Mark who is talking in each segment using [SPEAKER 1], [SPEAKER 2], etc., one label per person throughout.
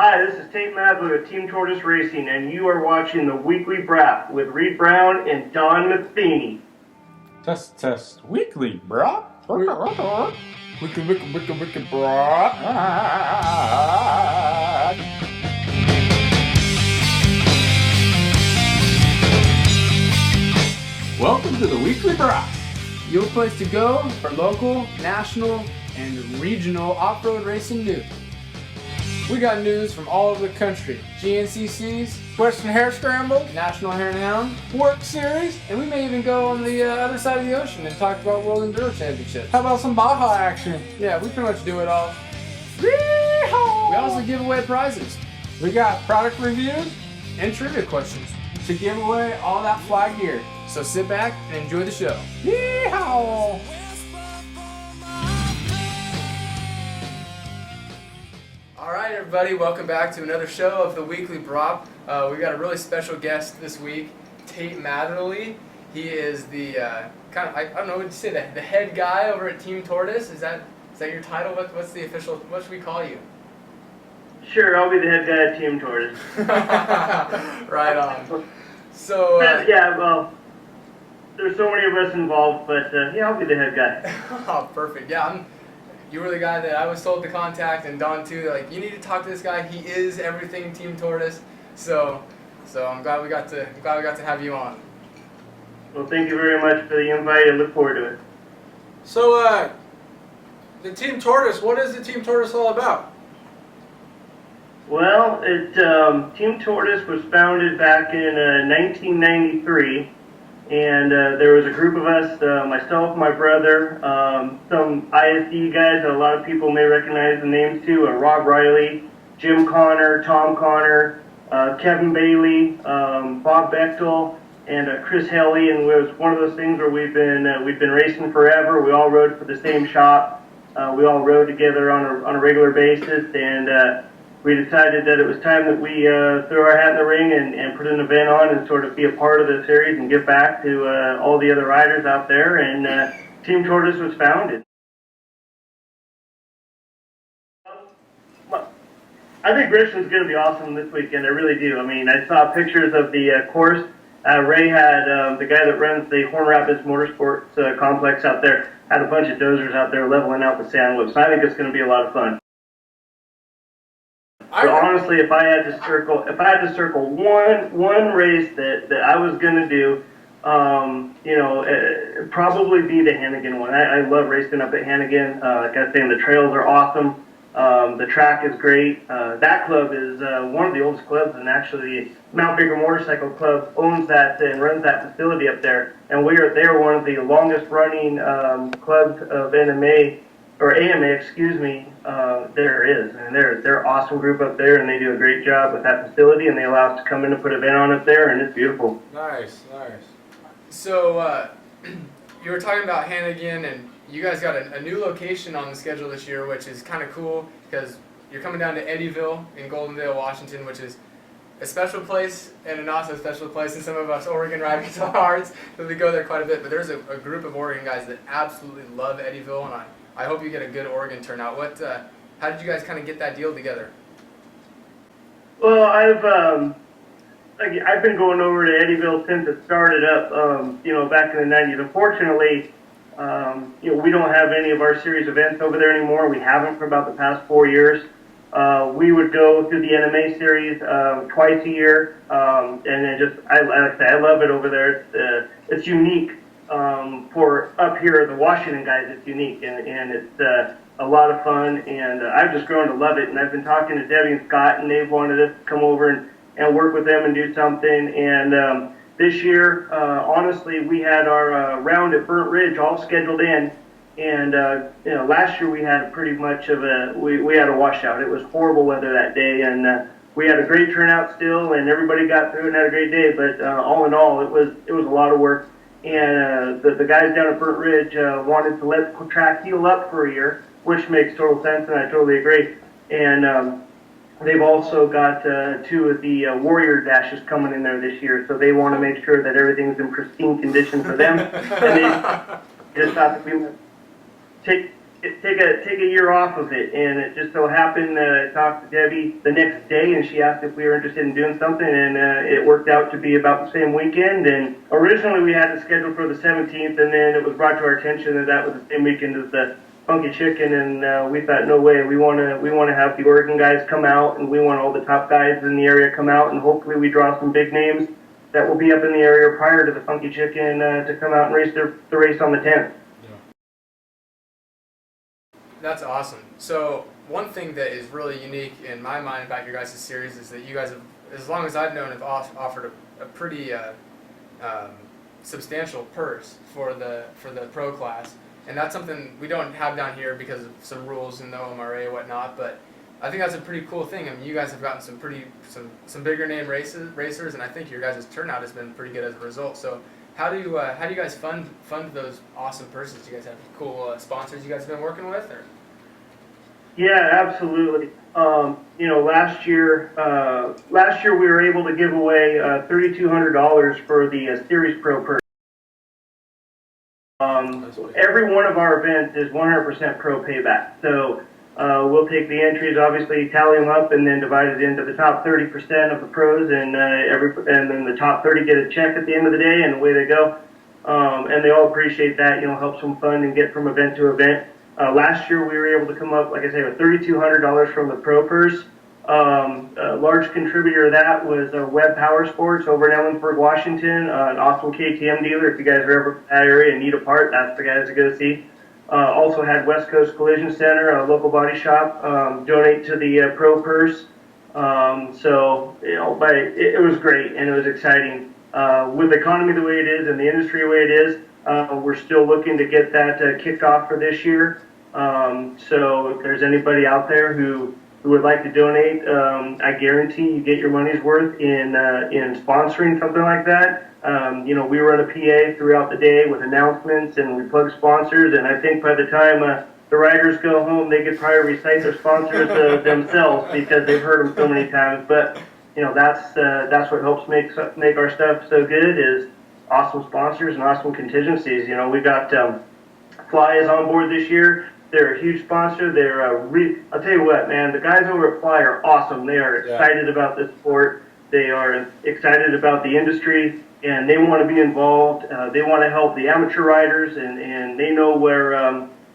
[SPEAKER 1] Hi, this is Tate Madley with Team Tortoise Racing, and you are watching the Weekly Braaappp with Reid Brown and Don Matheney.
[SPEAKER 2] Test. Weekly Braaappp. Weekly Braaappp. Welcome to the Weekly Braaappp.
[SPEAKER 3] Your place to go for local, national, and regional off-road racing news. We got news from all over the country. GNCCs,
[SPEAKER 2] Western Hare Scramble,
[SPEAKER 3] National Hare Hound,
[SPEAKER 2] WORCS Series.
[SPEAKER 3] and we may even go on the other side of the ocean and talk about World Enduro Championships.
[SPEAKER 2] How about some BAJA action?
[SPEAKER 3] Yeah, we pretty much do it all.
[SPEAKER 2] Yeehaw!
[SPEAKER 3] We also give away prizes
[SPEAKER 2] We got product reviews
[SPEAKER 3] and trivia questions.
[SPEAKER 2] to give away all that fly gear.
[SPEAKER 3] So sit back and enjoy the show.
[SPEAKER 2] Yeehaw!
[SPEAKER 3] All right, everybody, welcome back to another show of the Weekly Braaappp. We got a really special guest this week, Tate Madley. He is the I don't know, would you say the head guy over at Team Tortoise? Is that your title? What's the official? What should we call you?
[SPEAKER 1] Sure, I'll be the head guy at Team Tortoise.
[SPEAKER 3] Right on. So
[SPEAKER 1] yeah, well, there's so many of us involved, but yeah, I'll be the head guy.
[SPEAKER 3] Oh, perfect. Yeah, you were the guy that I was told to contact, and Don too. They're like, you need to talk to this guy. He is everything Team Tortoise. So I'm glad we got to have you on.
[SPEAKER 1] Well, thank you very much for the invite. I look forward to it.
[SPEAKER 4] So, the Team Tortoise, what is the Team Tortoise all about?
[SPEAKER 1] Well, Team Tortoise was founded back in 1993. And there was a group of us, myself, my brother, some ISE guys that a lot of people may recognize the names to, Rob Riley, Jim Connor, Tom Connor, Kevin Bailey, Bob Bechtel, and Chris Helly. And it was one of those things where we've been racing forever. We all rode for the same shop. We all rode together on a regular basis, and we decided that it was time that we throw our hat in the ring and put an event on and sort of be a part of the series and give back to all the other riders out there. And Team Tortoise was founded. I think Richmond's going to be awesome this weekend. I really do. I mean, I saw pictures of the course. Ray had, the guy that runs the Horn Rapids Motorsports complex out there, had a bunch of dozers out there leveling out the sand loops. I think it's going to be a lot of fun. So honestly, if I had to circle one race that I was gonna do, it'd probably be the Hannigan one. I love racing up at Hannigan. Like I was saying, the trails are awesome. The track is great. That club is one of the oldest clubs, and actually Mount Baker Motorcycle Club owns that and runs that facility up there. And they're one of the longest running clubs of NMA. Or AMA, excuse me, there is. And they're an awesome group up there, and they do a great job with that facility, and they allow us to come in and put an event on up there, and it's beautiful.
[SPEAKER 4] Nice.
[SPEAKER 3] So you were talking about Hannigan, and you guys got a new location on the schedule this year, which is kind of cool because you're coming down to Eddyville in Goldendale, Washington, which is a special place and a not so special place in some of us Oregon riders' hearts, because we go there quite a bit. But there's a group of Oregon guys that absolutely love Eddyville, and I hope you get a good Oregon turnout. How did you guys kind of get that deal together?
[SPEAKER 1] Well, I've been going over to Eddyville since it started up, back in the 90s. Unfortunately, we don't have any of our series events over there anymore. We haven't for about the past 4 years. We would go through the NMA series twice a year, and then I love it over there. It's unique. For up here, the Washington guys, it's unique, and it's a lot of fun, and I've just grown to love it. And I've been talking to Debbie and Scott, and they've wanted us to come over and work with them and do something. And this year, honestly, we had our round at Burnt Ridge all scheduled in, and last year we had pretty much of we had a washout. It was horrible weather that day, and we had a great turnout still, and everybody got through and had a great day. But all in all, it was a lot of work. And the guys down at Burnt Ridge wanted to let the track heal up for a year, which makes total sense, and I totally agree. And they've also got 2 of the Warrior dashes coming in there this year, so they want to make sure that everything's in pristine condition for them. And they just thought that we would take a year off of it, and it just so happened I talked to Debbie the next day, and she asked if we were interested in doing something, and it worked out to be about the same weekend. And originally we had it scheduled for the 17th, and then it was brought to our attention that that was the same weekend as the Funky Chicken, and we thought, no way, we want to have the Oregon guys come out, and we want all the top guys in the area come out, and hopefully we draw some big names that will be up in the area prior to the Funky Chicken to come out and race the race on the 10th.
[SPEAKER 3] That's awesome. So one thing that is really unique in my mind about your guys' series is that you guys have, as long as I've known, have offered a pretty substantial purse for the pro class, and that's something we don't have down here because of some rules in the OMRA and whatnot. But I think that's a pretty cool thing. I mean, you guys have gotten some bigger name racers, and I think your guys' turnout has been pretty good as a result. So how do you guys fund those awesome purses? Do you guys have cool sponsors you guys have been working with? Or?
[SPEAKER 1] Yeah, absolutely. Last year we were able to give away $3,200 for the Series Pro purse. Every one of our events is 100% pro payback. So we'll take the entries, obviously tally them up, and then divide it into the top 30% of the pros, and then the top 30 get a check at the end of the day, and away they go. And they all appreciate that. Helps them fund and get from event to event. Last year we were able to come up, like I say, with $3,200 from the pro purse. A large contributor to that was Webb Power Sports over in Ellensburg, Washington, an awesome KTM dealer. If you guys are ever in that area and need a part, that's the guys to go see. Also had West Coast Collision Center, a local body shop, donate to the pro purse. It was great and it was exciting. With the economy the way it is and the industry the way it is, we're still looking to get that kicked off for this year. So if there's anybody out there who would like to donate, I guarantee you get your money's worth in sponsoring something like that. We run a PA throughout the day with announcements, and we plug sponsors, and I think by the time the riders go home, they could probably recite their sponsors themselves because they've heard them so many times. But that's what helps make our stuff so good is awesome sponsors and awesome contingencies. We got Fly is on board this year. They're a huge sponsor. They're I'll tell you what, man, the guys over at Fly are awesome. They are excited about this sport. They are excited about the industry, and they want to be involved. They want to help the amateur riders, and they know where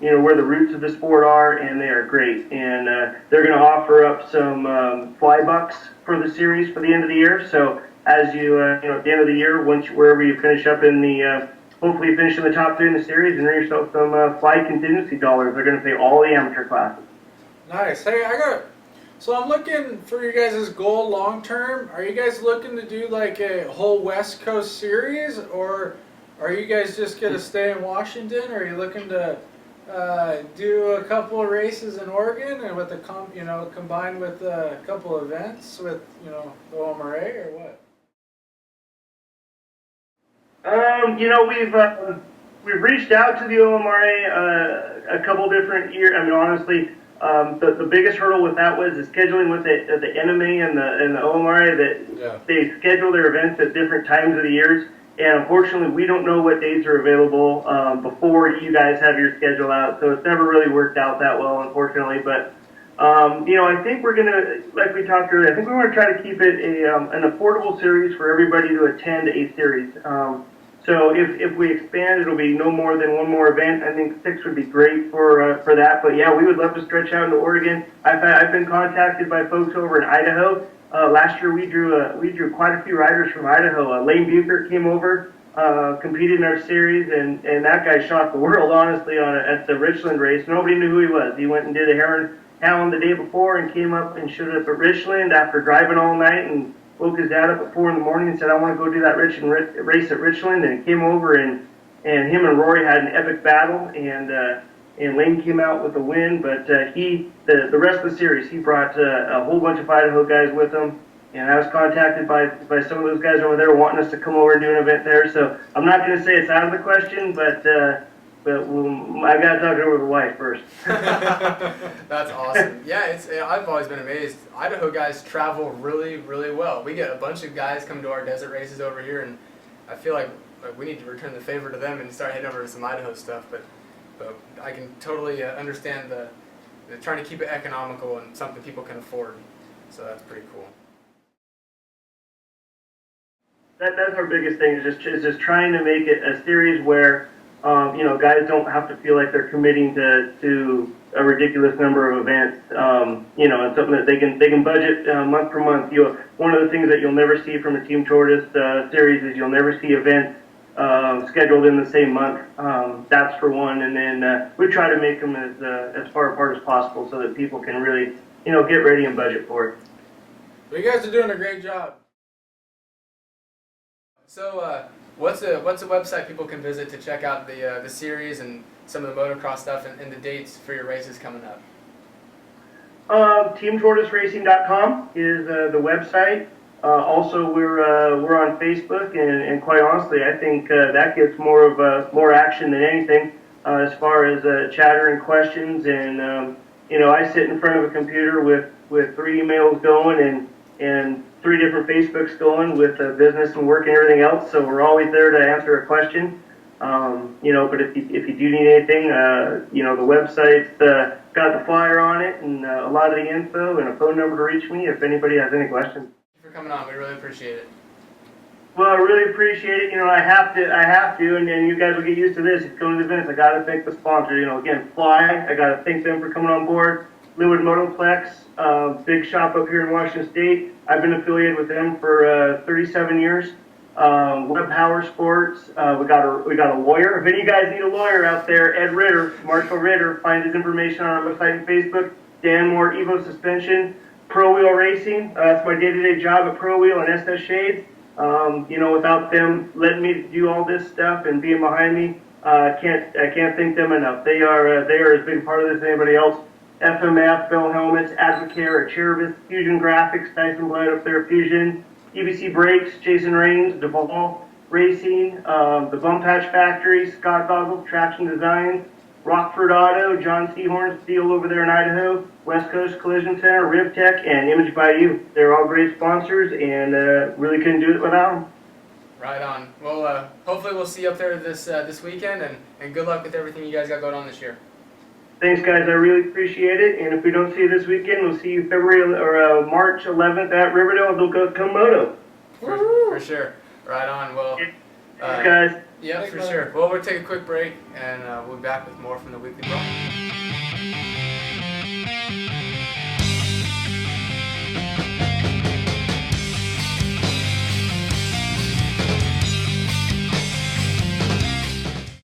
[SPEAKER 1] where the roots of the sport are, and they are great. And they're going to offer up some fly bucks for the series for the end of the year. So as you at the end of the year, wherever you finish up in the hopefully finish in the top 3 in the series and earn yourself some fly contingency dollars. They're going to pay all the amateur classes.
[SPEAKER 4] Nice. Hey, so I'm looking for you guys' goal long term. Are you guys looking to do like a whole West Coast series, or are you guys just going to stay in Washington? Or are you looking to do a couple of races in Oregon and with combined with a couple of events with the OMRA, or what?
[SPEAKER 1] We've reached out to the OMRA a couple different years. I mean, honestly, the biggest hurdle with that was the scheduling with the NMA and the OMRA that they schedule their events at different times of the years. And unfortunately, we don't know what dates are available before you guys have your schedule out. So it's never really worked out that well, unfortunately. But I think we're gonna, like we talked earlier, I think we want to try to keep it an affordable series for everybody to attend a series. So if we expand, it'll be no more than one more event. I think 6 would be great for that. But yeah, we would love to stretch out into Oregon. I've been contacted by folks over in Idaho. Last year we drew quite a few riders from Idaho. Lane Bucher came over, competed in our series, and that guy shocked the world, honestly, at the Richland race. Nobody knew who he was. He went and did a Hare Hound the day before and came up and showed up at Richland after driving all night and woke his dad up at 4 in the morning and said, I want to go do that race at Richland, and came over and him and Rory had an epic battle, and Lane came out with the win. But the rest of the series, he brought a whole bunch of Idaho guys with him, and I was contacted by some of those guys over there wanting us to come over and do an event there. So I'm not going to say it's out of the question, but I got to talk it over with the wife first.
[SPEAKER 3] That's awesome. Yeah, I've always been amazed. Idaho guys travel really, really well. We get a bunch of guys come to our desert races over here, and I feel like we need to return the favor to them and start heading over to some Idaho stuff. But but I can totally understand the trying to keep it economical and something people can afford. So that's pretty cool.
[SPEAKER 1] That's our biggest thing, is just trying to make it a series where, you know, guys don't have to feel like they're committing to a ridiculous number of events. You know, and something that they can budget month per month. One of the things that you'll never see from a Team Tortoise series is you'll never see events scheduled in the same month. That's for one, and then we try to make them as far apart as possible so that people can really, you know, get ready and budget for it.
[SPEAKER 4] Well, you guys are doing a great job.
[SPEAKER 3] So, what's a website people can visit to check out the series and some of the motocross stuff and the dates for your races coming up?
[SPEAKER 1] TeamTortoiseRacing.com is the website. Also, we're on Facebook, and quite honestly, I think that gets more action than anything as far as chatter and questions. And you know, I sit in front of a computer with 3 emails going and 3 different Facebooks going with business and work and everything else. So we're always there to answer a question. You know, but if you do need anything, you know, the website's got the flyer on it and a lot of the info and a phone number to reach me if anybody has any questions.
[SPEAKER 3] Thank you for coming on. We really appreciate it.
[SPEAKER 1] Well, I really appreciate it. You know, I have to, and you guys will get used to this. If you go to the events, I got to thank the sponsor. You know, again, Fly. I got to thank them for coming on board. Fluid Motoplex, big shop up here in Washington State. I've been affiliated with them for 37 years. Web Power Sports. We got a lawyer. If any of you guys need a lawyer out there, Ed Ritter, Marshall Ritter, find his information on our website and Facebook. Dan Moore, Evo Suspension, Pro Wheel Racing. That's my day-to-day job at Pro Wheel and SS Shades. You know, without them letting me do all this stuff and being behind me, I can't thank them enough. They are as big a part of this as anybody else. FMF, Bell Helmets, Advocare, Cherubis, Fusion Graphics, Tyson Blood up there, Fusion, EBC Brakes, Jason Rains, DeVal Racing, the Bump Patch Factory, Scott Goggles, Traction Designs, Rockford Auto, John Seahorn Steel over there in Idaho, West Coast Collision Center, Rib Tech, and Image by You. They're all great sponsors, and really couldn't do it without them.
[SPEAKER 3] Right on. Well, hopefully we'll see you up there this weekend, and good luck with everything you guys got going on this year.
[SPEAKER 1] Thanks, guys. I really appreciate it. And if we don't see you this weekend, we'll see you March 11th at Riverdale. They'll go come moto.
[SPEAKER 3] For sure. Right on. Well,
[SPEAKER 1] Thanks, guys.
[SPEAKER 3] Yeah,
[SPEAKER 4] Thanks,
[SPEAKER 3] for
[SPEAKER 4] man.
[SPEAKER 3] sure. Well, we'll take a quick break, and we'll be back with more from the Weekly Braaappp.